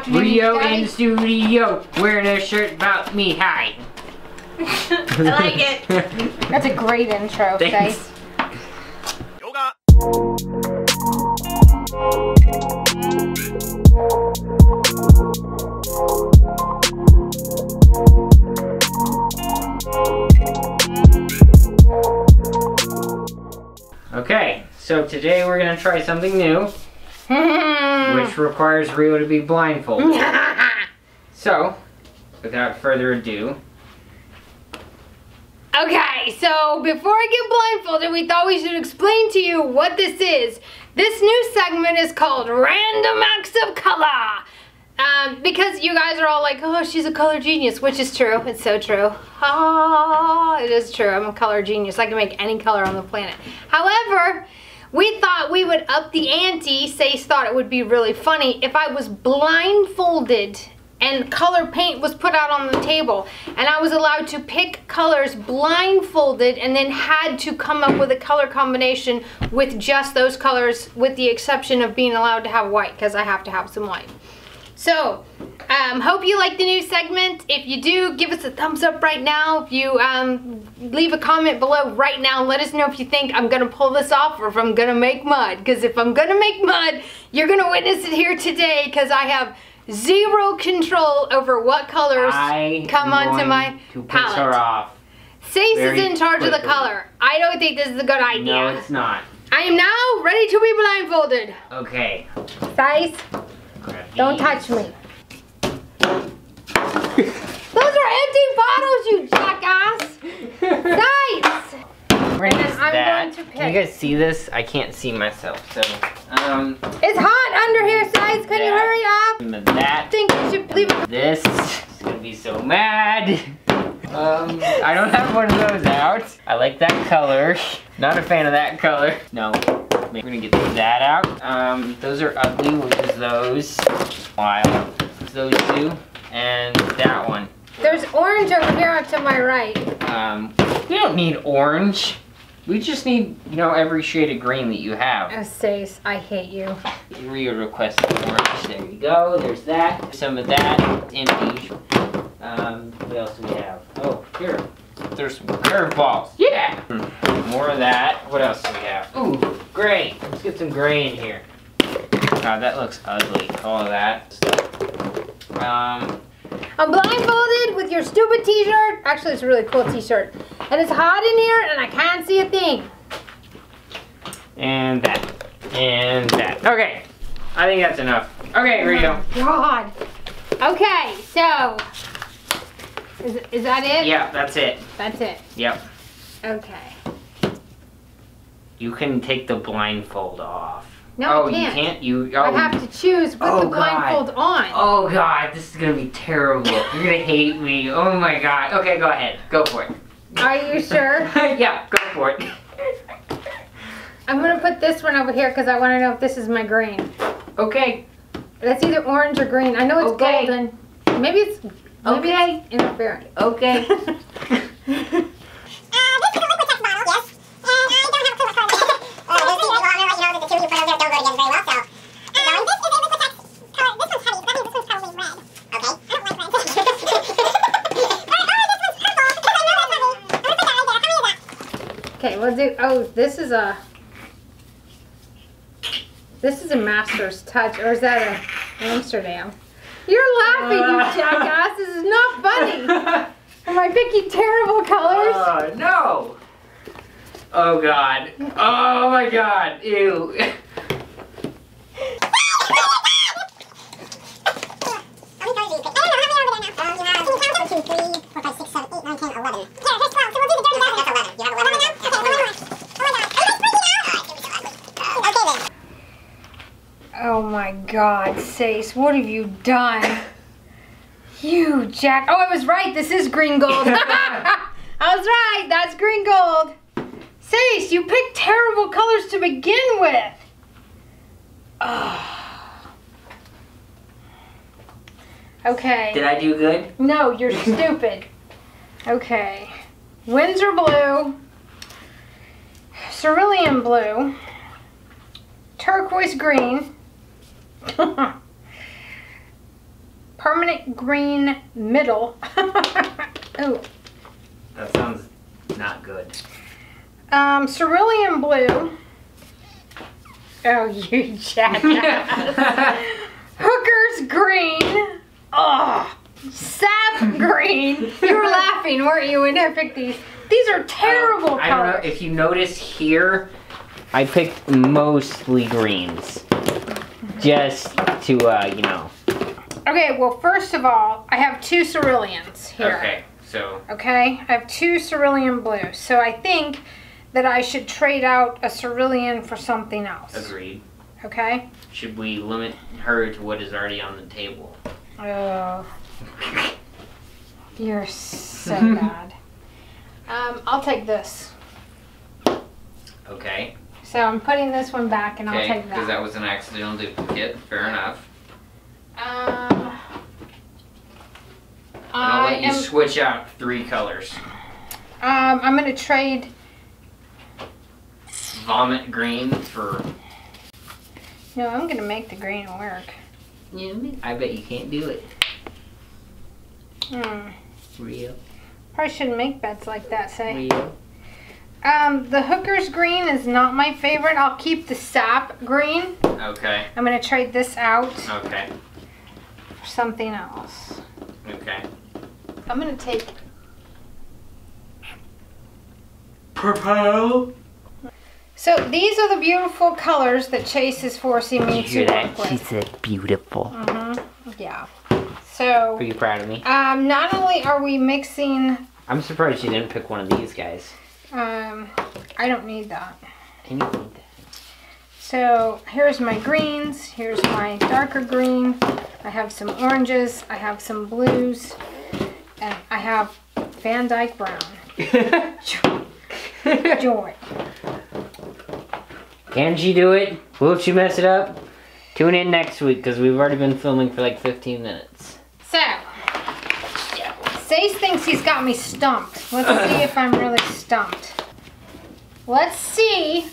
Rio in the studio, wearing a shirt about me high. I like it. That's a great intro, Thanks. Yoga. Okay, so today we're gonna try something new, which requires Rio to be blindfolded. So, without further ado. Okay, so before I get blindfolded, we thought we should explain to you what this is. This new segment is called Random Acts of Color. Because you guys are all like, oh, she's a color genius, which is true. It's so true. Oh, it is true. I'm a color genius. I can make any color on the planet. However, we thought we would up the ante. Sace thought it would be really funny if I was blindfolded and color paint was put out on the table and I was allowed to pick colors blindfolded and then had to come up with a color combination with just those colors, with the exception of being allowed to have white, because I have to have some white. So, hope you like the new segment. If you do, give us a thumbs up right now. If you leave a comment below right now, let us know if you think I'm gonna pull this off or if I'm gonna make mud. Because if I'm gonna make mud, you're gonna witness it here today, because I have zero control over what colors come onto my palette. Her off. Sace is in charge of the color. I don't think this is a good idea. No, it's not. I am now ready to be blindfolded. Okay. Sace, don't touch me. Those are empty bottles, you jackass. Nice. I'm going to pick. Can you guys see this? I can't see myself, so it's hot under here, Sace. Can you hurry up? That. I think you should leave it. This is gonna be so mad. I don't have one of those out. I like that color. Not a fan of that color. No. We're gonna get that out. Those are ugly, which is those. Wild. Those two. And that one. There's orange over here to my right. We don't need orange. We just need, you know, every shade of green that you have. Oh, Sace, I hate you. Rio requested orange. There you go. There's that. Some of that. Empty. What else do we have? Oh, here. There's some curveballs. Yeah! More of that. What else do we have? Ooh, gray. Let's get some gray in here. God, that looks ugly. All of that stuff. I'm blindfolded with your stupid t-shirt. Actually, it's a really cool t-shirt. And it's hot in here and I can't see a thing. And that. And that. Okay. I think that's enough. Okay, Rio. Oh God. Okay, so. Is that it? Yeah, that's it. That's it. Yep. Okay. You can take the blindfold off. No, oh, I can't. You can't? You, I have to choose with the blindfold on. Oh God, this is gonna be terrible. You're gonna hate me. Oh my God. Okay, go ahead. Go for it. Are you sure? Yeah, go for it. I'm gonna put this one over here because I want to know if this is my green. Okay. That's either orange or green. I know it's golden. Maybe it's interfering. Okay. Okay, we'll do. Oh, this is a master's touch, or is that a Amsterdam? You're laughing, you jackass. This is not funny. Am I picking terrible colors? Oh no! Oh God! Oh my God! Ew! Oh my God, Sace, what have you done? You jack. Oh, I was right. This is green gold. I was right. That's green gold. Sace, you picked terrible colors to begin with. Oh. Okay. Did I do good? No, you're stupid. Okay. Windsor blue. Cerulean blue. Turquoise green. permanent green middle. Oh. That sounds not good. Cerulean blue. Oh, you jackass. Hooker's green. Oh, sap green. You were laughing, weren't you, when I picked these? These are terrible colors. I don't know if you notice here, I picked mostly greens. Just to, you know. Okay, well, first of all, I have 2 ceruleans here. Okay, so. Okay, I have 2 cerulean blues. So I think that I should trade out a cerulean for something else. Agreed. Okay? Should we limit her to what is already on the table? Oh. You're so bad. I'll take this. Okay. So I'm putting this one back and I'll take that. Because that was an accidental duplicate. Fair enough. I'll let you switch out 3 colors. I'm going to trade vomit green for... No, I'm going to make the green work. Yeah, I bet you can't do it. Rio. Probably shouldn't make bets like that, say. Rio. The Hooker's green is not my favorite. I'll keep the sap green. Okay. I'm going to trade this out. Okay. For something else. Okay. I'm going to take... Purple. So these are the beautiful colors that Chase is forcing me to work with. She said beautiful. Yeah. So... Are you proud of me? Not only are we mixing... I'm surprised you didn't pick one of these guys. I don't need that. I need that. So here's my greens, here's my darker green, I have some oranges, I have some blues, and I have Van Dyke brown. Joy. Can she do it? Will she mess it up? Tune in next week because we've already been filming for like 15 minutes. So, Sace thinks he's got me stumped. Let's see if I'm really stumped. Let's see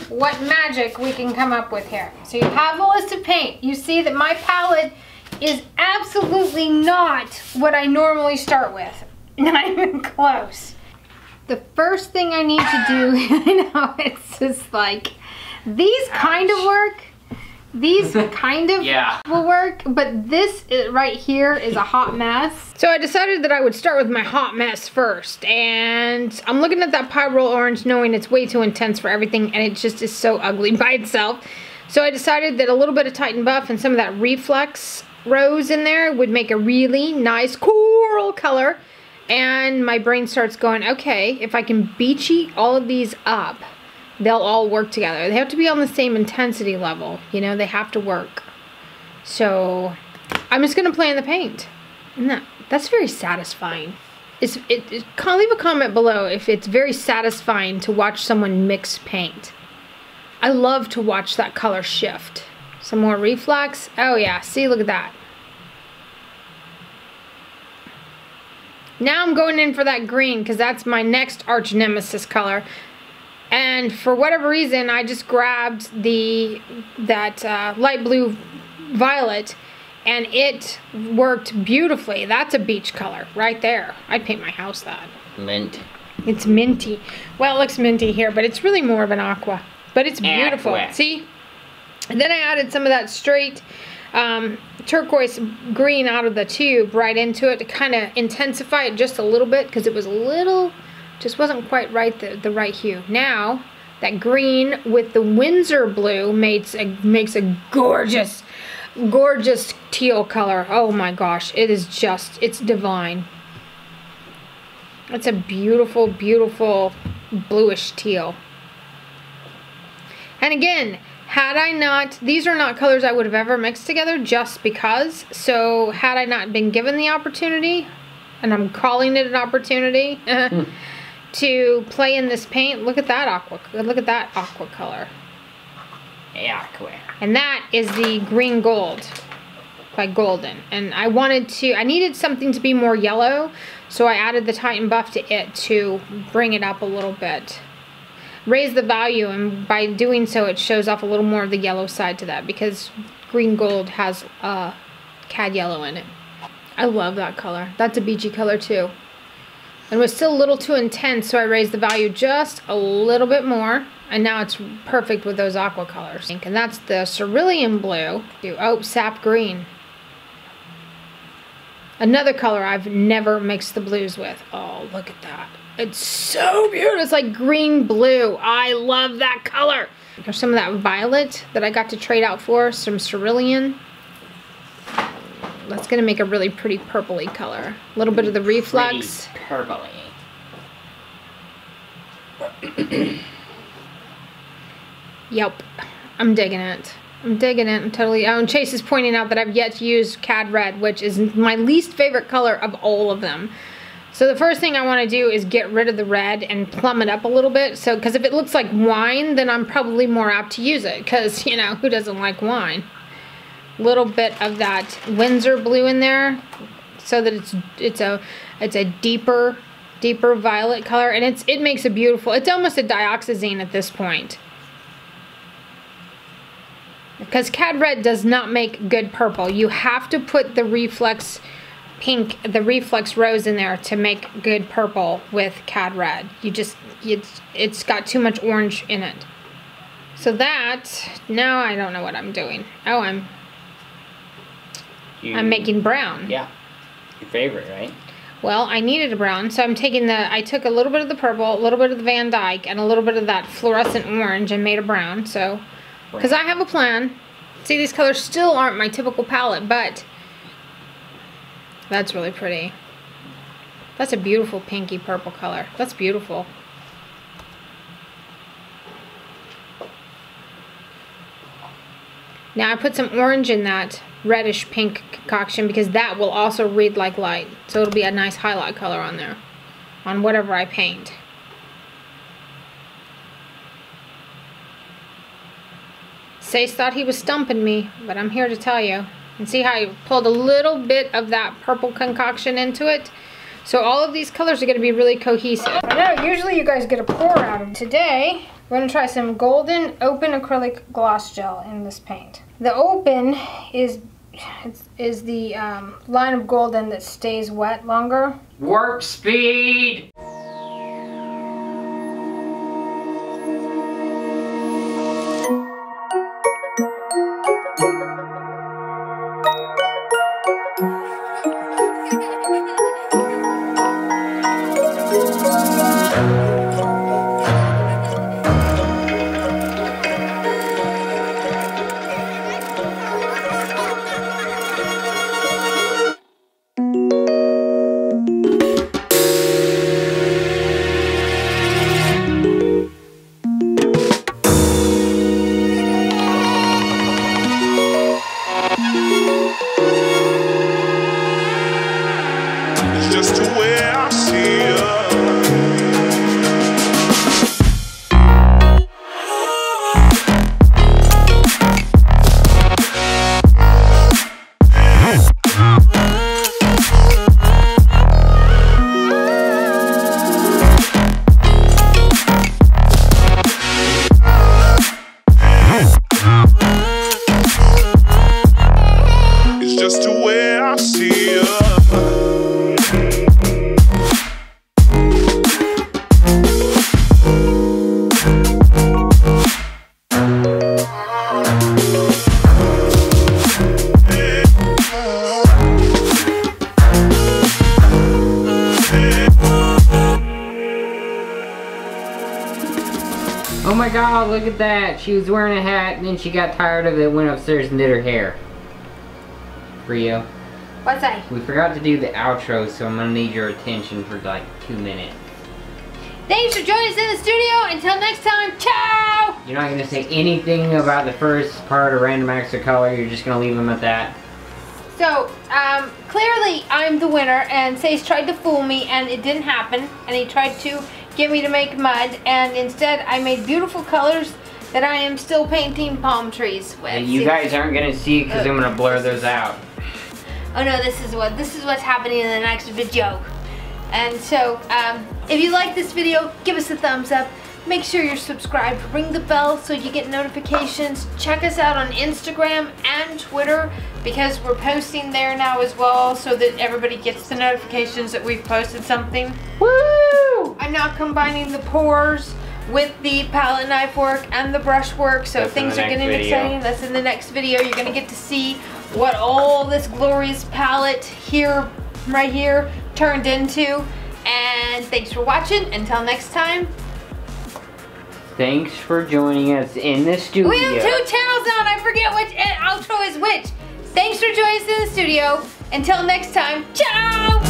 what magic we can come up with here. So you have a list of paint. You see that my palette is absolutely not what I normally start with. Not even close. The first thing I need to do, I know it's just like, these kind of work. These kind of will work, but this right here is a hot mess. So I decided that I would start with my hot mess first, and I'm looking at that Pyrrole orange knowing it's way too intense for everything, and it just is so ugly by itself. So I decided that a little bit of Titan Buff and some of that Reflex Rose in there would make a really nice coral color, and my brain starts going, okay, if I can beachy all of these up, they'll all work together. They have to be on the same intensity level. You know, they have to work. So, I'm just going to play in the paint. And that's very satisfying. Leave a comment below if it's very satisfying to watch someone mix paint. I love to watch that color shift. Some more reflex. Oh yeah, see, look at that. Now I'm going in for that green because that's my next arch nemesis color. And for whatever reason, I just grabbed that light blue violet, and it worked beautifully. That's a beach color right there. I'd paint my house that. Mint. It's minty. Well, it looks minty here, but it's really more of an aqua. But it's beautiful. Aqua. See? And then I added some of that straight turquoise green out of the tube right into it to kind of intensify it just a little bit because it was a little... just wasn't quite right, the right hue. Now, that green with the Windsor blue makes a gorgeous, gorgeous teal color. Oh my gosh, it is just, it's divine. It's a beautiful, beautiful bluish teal. And again, had I not, these are not colors I would have ever mixed together just because. So had I not been given the opportunity, and I'm calling it an opportunity, to play in this paint, look at that aqua color. Aqua. And that is the green gold by Golden. And I needed something to be more yellow, so I added the Titan Buff to it to bring it up a little bit. Raise the value, and by doing so it shows off a little more of the yellow side to that because green gold has cad yellow in it. I love that color. That's a beachy color too. And it was still a little too intense, so I raised the value just a little bit more. And now it's perfect with those aqua colors. And that's the cerulean blue. Oh, sap green. Another color I've never mixed the blues with. Oh, look at that. It's so beautiful. It's like green blue. I love that color. There's some of that violet that I got to trade out for. Some cerulean. That's gonna make a really pretty purpley color. A little bit of the reflex. Pretty purpley. Yep, I'm digging it. I'm digging it. I'm totally. Oh, and Chase is pointing out that I've yet to use Cad Red, which is my least favorite color of all of them. So the first thing I want to do is get rid of the red and plumb it up a little bit. So, because if it looks like wine, then I'm probably more apt to use it. Because, you know, who doesn't like wine? Little bit of that Windsor blue in there, so that it's a deeper violet color, and it makes a beautiful. It's almost a dioxazine at this point. Because Cad Red does not make good purple. You have to put the reflex pink, the reflex rose in there to make good purple with Cad Red. It's got too much orange in it. So that, now I don't know what I'm doing. Oh, I'm making brown. Yeah, your favorite, right? Well, I needed a brown, so I took a little bit of the purple, a little bit of the Van Dyke, and a little bit of that fluorescent orange and made a brown, so. Because I have a plan. See, these colors still aren't my typical palette, but that's really pretty. That's a beautiful pinky purple color. That's beautiful. Now I put some orange in that reddish pink concoction because that will also read like light. So it'll be a nice highlight color on there, on whatever I paint. Sace thought he was stumping me, but I'm here to tell you. And see how I pulled a little bit of that purple concoction into it? So all of these colors are going to be really cohesive. I know, usually you guys get a pour out of them. Today, we're going to try some golden open acrylic gloss gel in this paint. The open is the line of golden that stays wet longer. Warp speed! Oh my god, look at that. She was wearing a hat and then she got tired of it, went upstairs and did her hair. Rio. What's that? We forgot to do the outro, so I'm gonna need your attention for like 2 minutes. Thanks for joining us in the studio. Until next time, ciao! You're not gonna say anything about the first part of Random Acts of Color, you're just gonna leave them at that? So, clearly I'm the winner, and Sace tried to fool me, and it didn't happen, and he tried to get me to make mud, and instead I made beautiful colors that I am still painting palm trees with. And you guys aren't gonna see because I'm gonna blur those out. Oh no, this is what's happening in the next video. And so, if you like this video, give us a thumbs up. Make sure you're subscribed. Ring the bell so you get notifications. Check us out on Instagram and Twitter because we're posting there now as well so that everybody gets the notifications that we've posted something. Woo! I'm now combining the pores with the palette knife work and the brush work, so things are getting exciting. That's in the next video. You're gonna get to see what all this glorious palette here, right here, turned into. And thanks for watching. Until next time. Thanks for joining us in the studio. We have 2 channels on. I forget which outro is which. Thanks for joining us in the studio. Until next time, ciao!